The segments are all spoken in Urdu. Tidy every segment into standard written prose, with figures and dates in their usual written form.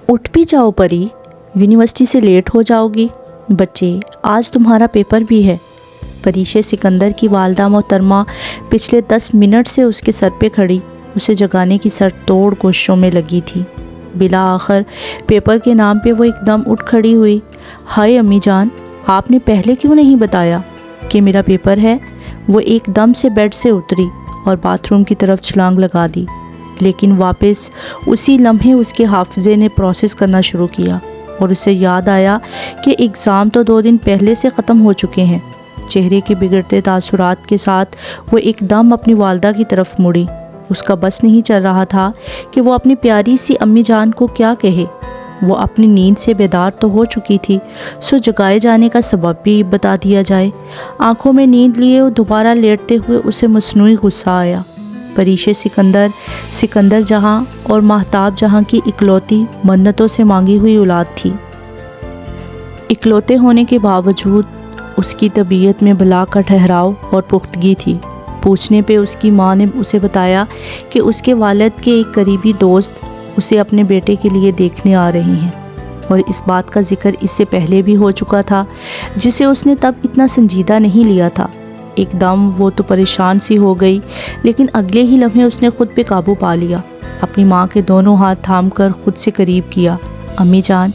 اٹھ بھی جاؤ پری، یونیورسٹی سے لیٹ ہو جاؤ گی۔ بچے آج تمہارا پیپر بھی ہے۔ پریش سکندر کی والدہ محترمہ پچھلے 10 منٹ سے اس کے سر پہ کھڑی اسے جگانے کی سر توڑ کوششوں میں لگی تھی۔ بلا آخر پیپر کے نام پہ وہ ایک دم اٹھ کھڑی ہوئی۔ ہائے امی جان، آپ نے پہلے کیوں نہیں بتایا کہ میرا پیپر ہے؟ وہ ایک دم سے بیڈ سے اتری اور باتھ روم کی طرف چھلانگ لگا دی، لیکن واپس اسی لمحے اس کے حافظے نے پروسیس کرنا شروع کیا اور اسے یاد آیا کہ ایگزام تو 2 دن پہلے سے ختم ہو چکے ہیں۔ چہرے کے بگڑتے تاثرات کے ساتھ وہ ایک دم اپنی والدہ کی طرف مڑی۔ اس کا بس نہیں چل رہا تھا کہ وہ اپنی پیاری سی امی جان کو کیا کہے۔ وہ اپنی نیند سے بیدار تو ہو چکی تھی، سو جگائے جانے کا سبب بھی بتا دیا جائے۔ آنکھوں میں نیند لیے دوبارہ لیٹتے ہوئے اسے مصنوعی غصہ آیا۔ پریش سکندر جہاں اور مہتاب جہاں کی اکلوتی منتوں سے مانگی ہوئی اولاد تھی۔ اکلوتے ہونے کے باوجود اس کی طبیعت میں بلا کا ٹھہراؤ اور پختگی تھی۔ پوچھنے پہ اس کی ماں نے اسے بتایا کہ اس کے والد کے ایک قریبی دوست اسے اپنے بیٹے کے لیے دیکھنے آ رہے ہیں، اور اس بات کا ذکر اس سے پہلے بھی ہو چکا تھا، جسے اس نے تب اتنا سنجیدہ نہیں لیا تھا۔ ایک دم وہ تو پریشان سی ہو گئی، لیکن اگلے ہی لمحے اس نے خود پہ قابو پا لیا، اپنی ماں کے دونوں ہاتھ تھام کر خود سے قریب کیا۔ امی جان،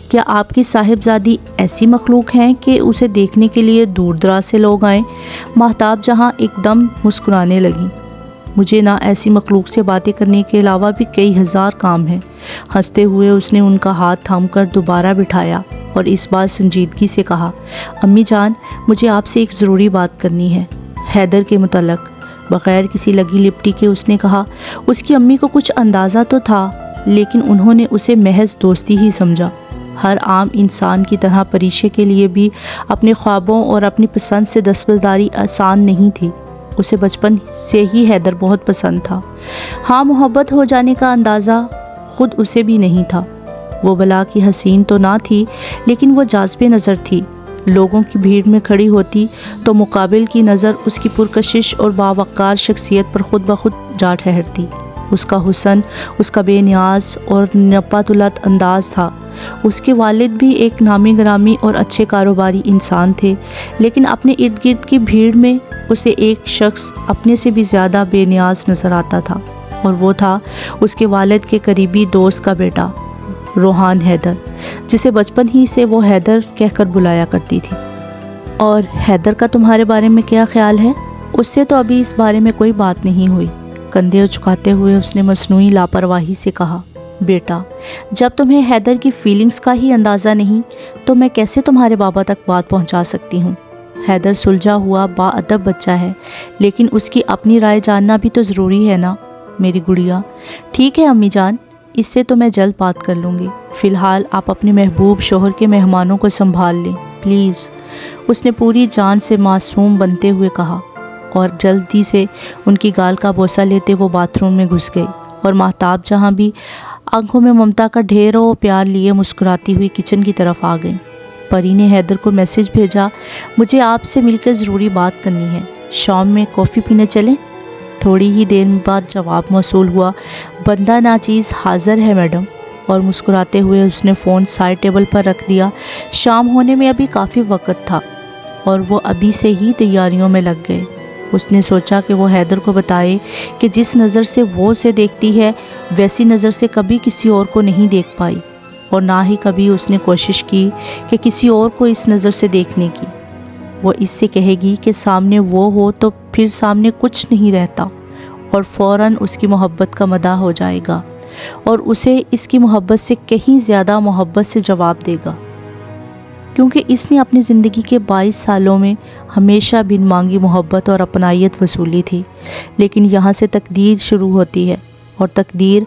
کیا آپ کی صاحبزادی ایسی مخلوق ہیں کہ اسے دیکھنے کے لیے دور دراز سے لوگ آئیں؟ مہتاب جہاں ایک دم مسکرانے لگیں۔ مجھے نہ ایسی مخلوق سے باتیں کرنے کے علاوہ بھی کئی ہزار کام ہیں۔ ہنستے ہوئے اس نے ان کا ہاتھ تھام کر دوبارہ بٹھایا اور اس بار سنجیدگی سے کہا، امی جان، مجھے آپ سے ایک ضروری بات کرنی ہے، حیدر کے متعلق۔ بغیر کسی لگی لپٹی کے اس نے کہا۔ اس کی امی کو کچھ اندازہ تو تھا، لیکن انہوں نے اسے محض دوستی ہی سمجھا۔ ہر عام انسان کی طرح پریشے کے لیے بھی اپنے خوابوں اور اپنی پسند سے دستبرداری آسان نہیں تھی۔ اسے بچپن سے ہی حیدر بہت پسند تھا۔ ہاں، محبت ہو جانے کا اندازہ خود اسے بھی نہیں تھا۔ وہ بلا کی حسین تو نہ تھی، لیکن وہ جاذب نظر تھی۔ لوگوں کی بھیڑ میں کھڑی ہوتی تو مقابل کی نظر اس کی پرکشش اور باوقار شخصیت پر خود بخود جا ٹھہرتی۔ اس کا حسن، اس کا بے نیاز اور نپا تلت انداز تھا۔ اس کے والد بھی ایک نامی گرامی اور اچھے کاروباری انسان تھے، لیکن اپنے ارد گرد کی بھیڑ میں اسے ایک شخص اپنے سے بھی زیادہ بے نیاز نظر آتا تھا، اور وہ تھا اس کے والد کے قریبی دوست کا بیٹا روحان حیدر، جسے بچپن ہی سے وہ حیدر کہہ کر بلایا کرتی تھی۔ اور حیدر کا تمہارے بارے میں کیا خیال ہے؟ اس سے تو ابھی اس بارے میں کوئی بات نہیں ہوئی۔ کندھے جھکاتے ہوئے اس نے مصنوعی لاپرواہی سے کہا، بیٹا، جب تمہیں حیدر کی فیلنگز کا ہی اندازہ نہیں تو میں کیسے تمہارے بابا تک بات پہنچا سکتی ہوں؟ حیدر سلجھا ہوا با ادب بچہ ہے، لیکن اس کی اپنی رائے جاننا بھی تو ضروری ہے نا میری گڑیا۔ ٹھیک ہے امی جان، اس سے تو میں جلد بات کر لوں گی۔ فی الحال آپ اپنے محبوب شوہر کے مہمانوں کو سنبھال لیں پلیز، اس نے پوری جان سے معصوم بنتے ہوئے کہا، اور جلدی سے ان کی گال کا بوسہ لیتے وہ باتھ روم میں گھس گئی، اور مہتاب جہاں بھی آنکھوں میں ممتا کا ڈھیر و پیار لیے مسکراتی ہوئی کچن کی طرف آ گئیں۔ پری نے حیدر کو میسج بھیجا، مجھے آپ سے مل کر ضروری بات کرنی ہے، شام میں کافی پینے چلیں؟ تھوڑی ہی دیر بعد جواب موصول ہوا، بندہ ناچیز حاضر ہے میڈم، اور مسکراتے ہوئے اس نے فون سائڈ ٹیبل پر رکھ دیا۔ شام ہونے میں ابھی کافی وقت تھا اور وہ ابھی سے ہی تیاریوں میں لگ گئے۔ اس نے سوچا کہ وہ حیدر کو بتائے کہ جس نظر سے وہ اسے دیکھتی ہے ویسی نظر سے کبھی کسی اور کو نہیں دیکھ پائی، اور نہ ہی کبھی اس نے کوشش کی کہ کسی اور کو اس نظر سے دیکھنے کی۔ وہ اس سے کہے گی کہ سامنے وہ ہو تو پھر سامنے کچھ نہیں رہتا، اور فوراً اس کی محبت کا مداح ہو جائے گا، اور اسے اس کی محبت سے کہیں زیادہ محبت سے جواب دے گا، کیونکہ اس نے اپنی زندگی کے 22 سالوں میں ہمیشہ بن مانگی محبت اور اپنائیت وصولی تھی۔ لیکن یہاں سے تقدیر شروع ہوتی ہے، اور تقدیر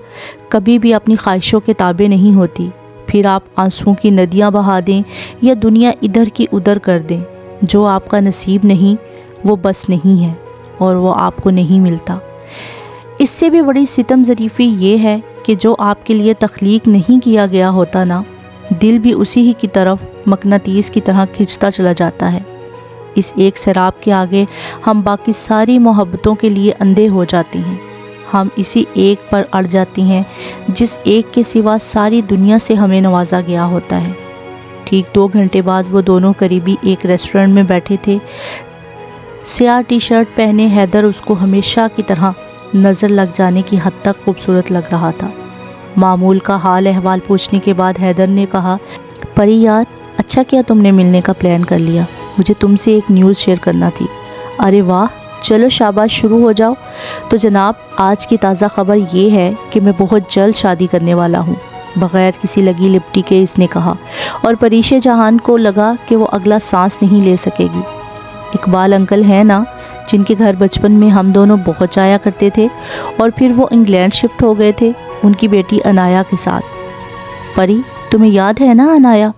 کبھی بھی اپنی خواہشوں کے تابع نہیں ہوتی۔ پھر آپ آنسوؤں کی ندیاں بہا دیں یا دنیا ادھر کی ادھر کر دیں، جو آپ کا نصیب نہیں وہ بس نہیں ہے، اور وہ آپ کو نہیں ملتا۔ اس سے بھی بڑی ستم ظریفی یہ ہے کہ جو آپ کے لیے تخلیق نہیں کیا گیا ہوتا نا، دل بھی اسی ہی کی طرف مقناطیس کی طرح کھنچتا چلا جاتا ہے۔ اس ایک سراب کے آگے ہم باقی ساری محبتوں کے لیے اندھے ہو جاتے ہیں۔ ہم اسی ایک پر اڑ جاتی ہیں جس ایک کے سوا ساری دنیا سے ہمیں نوازا گیا ہوتا ہے۔ ٹھیک 2 گھنٹے بعد وہ دونوں قریبی ایک ریسٹورنٹ میں بیٹھے تھے۔ سیاہ ٹی شرٹ پہنے حیدر اس کو ہمیشہ کی طرح نظر لگ جانے کی حد تک خوبصورت لگ رہا تھا۔ معمول کا حال احوال پوچھنے کے بعد حیدر نے کہا، پری یار، اچھا کیا تم نے ملنے کا پلان کر لیا، مجھے تم سے ایک نیوز شیئر کرنا تھی۔ ارے واہ، چلو شاباش، شروع ہو جاؤ۔ تو جناب، آج کی تازہ خبر یہ ہے کہ میں بہت جلد شادی کرنے والا ہوں، بغیر کسی لگی لپٹی کے اس نے کہا، اور پریشے جہان کو لگا کہ وہ اگلا سانس نہیں لے سکے گی۔ اقبال انکل ہیں نا، جن کے گھر بچپن میں ہم دونوں بہت جایا کرتے تھے اور پھر وہ انگلینڈ شفٹ ہو گئے تھے ان کی بیٹی انایا کے ساتھ۔ پری، تمہیں یاد ہے نا انایا؟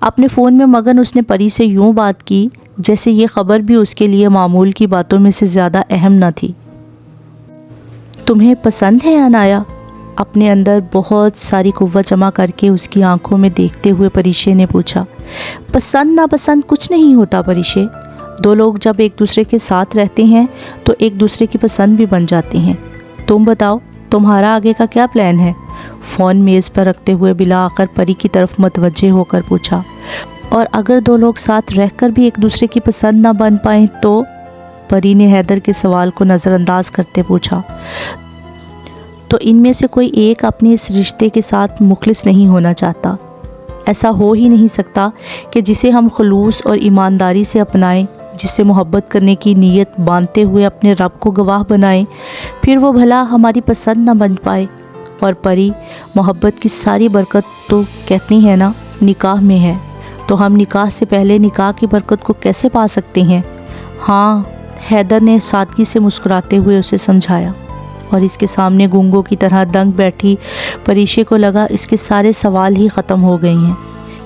اپنے فون میں مگن اس نے پری سے یوں بات کی جیسے یہ خبر بھی اس کے لیے معمول کی باتوں میں سے زیادہ اہم نہ تھی۔ تمہیں پسند ہے انایا؟ اپنے اندر بہت ساری قوت جمع کر کے اس کی آنکھوں میں دیکھتے ہوئے پریشے نے پوچھا۔ پسند ناپسند کچھ نہیں ہوتا پریشے، 2 لوگ جب ایک دوسرے کے ساتھ رہتے ہیں تو ایک دوسرے کی پسند بھی بن جاتے ہیں۔ تم بتاؤ، تمہارا آگے کا کیا پلان ہے؟ فون میز پر رکھتے ہوئے بلا آخر پری کی طرف متوجہ ہو کر پوچھا۔ اور اگر 2 لوگ ساتھ رہ کر بھی ایک دوسرے کی پسند نہ بن پائیں تو؟ پری نے حیدر کے سوال کو نظر انداز کرتے پوچھا۔ تو ان میں سے کوئی ایک اپنے اس رشتے کے ساتھ مخلص نہیں ہونا چاہتا۔ ایسا ہو ہی نہیں سکتا کہ جسے ہم خلوص اور ایمانداری سے اپنائیں، جس سے محبت کرنے کی نیت باندھتے ہوئے اپنے رب کو گواہ بنائیں، پھر وہ بھلا ہماری پسند نہ بن پائے۔ اور پری، محبت کی ساری برکت تو کہتی ہیں نا نکاح میں ہے، تو ہم نکاح سے پہلے نکاح کی برکت کو کیسے پا سکتے ہیں؟ ہاں، حیدر نے سادگی سے مسکراتے ہوئے اسے سمجھایا، اور اس کے سامنے گونگوں کی طرح دنگ بیٹھی پریشے کو لگا اس کے سارے سوال ہی ختم ہو گئے ہیں۔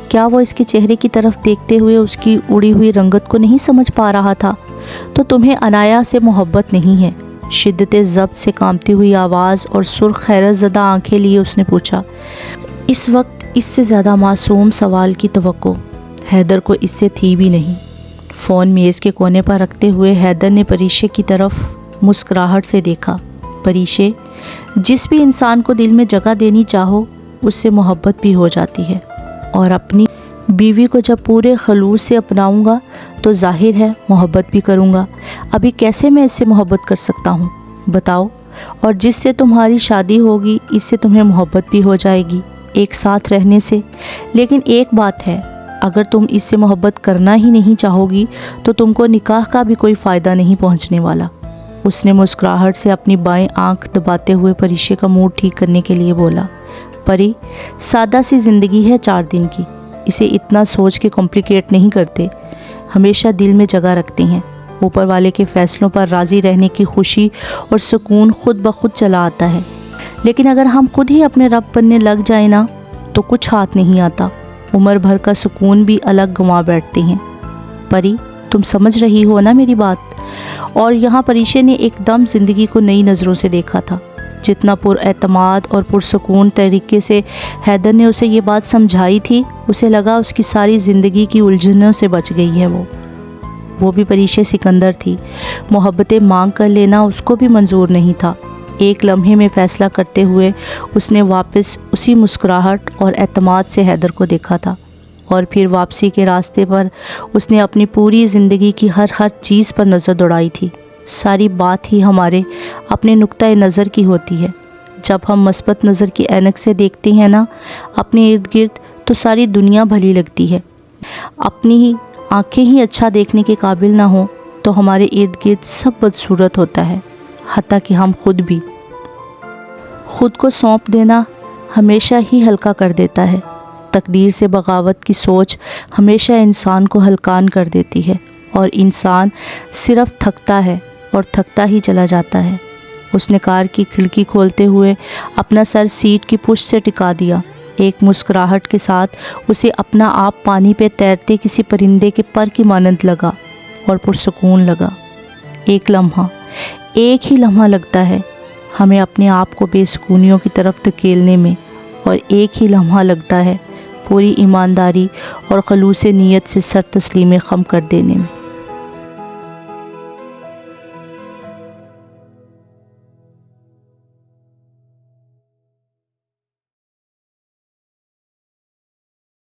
کیا وہ اس کے چہرے کی طرف دیکھتے ہوئے اس کی اڑی ہوئی رنگت کو نہیں سمجھ پا رہا تھا؟ تو تمہیں انایا سے محبت نہیں ہے؟ شدت ضبط سے کانپتی ہوئی آواز اور سرخ حیرت زدہ آنکھیں لیے اس نے پوچھا۔ اس وقت اس سے زیادہ معصوم سوال کی توقع حیدر کو اس سے تھی بھی نہیں۔ فون میز کے کونے پر رکھتے ہوئے حیدر نے پریشے کی طرف مسکراہٹ سے دیکھا۔ پریشے، جس بھی انسان کو دل میں جگہ دینی چاہو اس سے محبت بھی ہو جاتی ہے، اور اپنی بیوی کو جب پورے خلوص سے اپناؤں گا تو ظاہر ہے محبت بھی کروں گا۔ ابھی کیسے میں اس سے محبت کر سکتا ہوں بتاؤ؟ اور جس سے تمہاری شادی ہوگی اس سے تمہیں محبت بھی ہو جائے گی، ایک ساتھ رہنے سے۔ لیکن ایک بات ہے، اگر تم اس سے محبت کرنا ہی نہیں چاہو گی تو تم کو نکاح کا بھی کوئی فائدہ نہیں پہنچنے والا۔ اس نے مسکراہٹ سے اپنی بائیں آنکھ دباتے ہوئے پریشے کا موڈ ٹھیک کرنے کے لیے بولا۔ پری، سادہ سی زندگی ہے 4 دن کی، اسے اتنا سوچ کے کمپلیکیٹ نہیں کرتے، ہمیشہ دل میں جگہ رکھتے ہیں۔ اوپر والے کے فیصلوں پر راضی رہنے کی خوشی اور سکون خود بخود چلا آتا ہے، لیکن اگر ہم خود ہی اپنے رب بننے لگ جائیں نا تو کچھ ہاتھ نہیں آتا، عمر بھر کا سکون بھی الگ گنوا بیٹھتے ہیں۔ پری، تم سمجھ رہی ہو نا میری بات؟ اور یہاں پریشے نے ایک دم زندگی کو نئی نظروں سے دیکھا تھا۔ جتنا پر اعتماد اور پرسکون طریقے سے حیدر نے اسے یہ بات سمجھائی تھی، اسے لگا اس کی ساری زندگی کی الجھنوں سے بچ گئی ہے۔ وہ بھی پریشے سکندر تھی، محبتیں مانگ کر لینا اس کو بھی منظور نہیں تھا۔ ایک لمحے میں فیصلہ کرتے ہوئے اس نے واپس اسی مسکراہٹ اور اعتماد سے حیدر کو دیکھا تھا، اور پھر واپسی کے راستے پر اس نے اپنی پوری زندگی کی ہر چیز پر نظر دوڑائی تھی۔ ساری بات ہی ہمارے اپنے نقطۂ نظر کی ہوتی ہے۔ جب ہم مثبت نظر کی اینک سے دیکھتے ہیں نا اپنے ارد گرد تو ساری دنیا بھلی لگتی ہے۔ اپنی ہی آنکھیں ہی اچھا دیکھنے کے قابل نہ ہوں تو ہمارے ارد گرد سب بدصورت ہوتا ہے، حتیٰ کہ ہم خود بھی۔ خود کو سونپ دینا ہمیشہ ہی ہلکا کر دیتا ہے۔ تقدیر سے بغاوت کی سوچ ہمیشہ انسان کو ہلکان کر دیتی ہے، اور انسان صرف تھکتا ہے اور تھکتا ہی چلا جاتا ہے۔ اس نے کار کی کھڑکی کھولتے ہوئے اپنا سر سیٹ کی پشت سے ٹکا دیا۔ ایک مسکراہٹ کے ساتھ اسے اپنا آپ پانی پہ تیرتے کسی پرندے کے پر کی مانند لگا اور پرسکون لگا۔ ایک ہی لمحہ لگتا ہے ہمیں اپنے آپ کو بے سکونیوں کی طرف دھکیلنے میں، اور ایک ہی لمحہ لگتا ہے پوری ایمانداری اور خلوص نیت سے سر تسلیم خم کر دینے میں۔